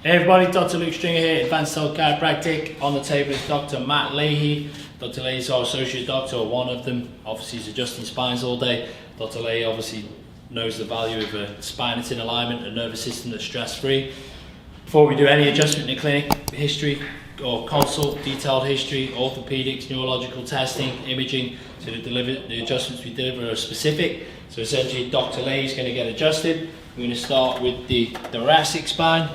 Hey everybody, Dr. Luke Stringer here, Advanced Health Chiropractic. On the table is Dr. Matt Leahy. Dr. Leahy is our associate doctor, or one of them. Obviously he's adjusting spines all day. Dr. Leahy obviously knows the value of a spine that's in alignment, a nervous system that's stress-free. Before we do any adjustment in the clinic, history or consult, detailed history, orthopedics, neurological testing, imaging, so the adjustments we deliver are specific. So essentially Dr. Leahy is going to get adjusted. We're going to start with the thoracic spine.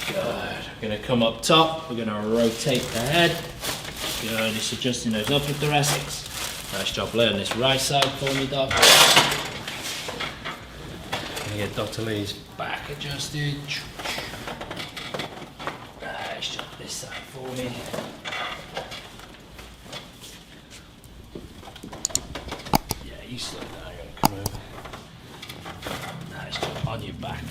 Good. We're going to come up top. We're going to rotate the head. Good. Just adjusting those upper thoracics. Nice job laying this right side for me, Doc. Going to get Dr. Lee's back adjusted. Nice job this side for me. You slow down, you're going to come over. Nice job on your back.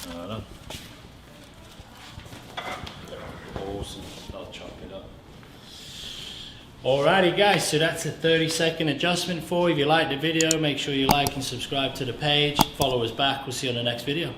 Well done. Awesome. I'll chop it up. Alrighty guys, so that's a 30-second adjustment for you. If you liked the video, make sure you like and subscribe to the page. Follow us back. We'll see you on the next video.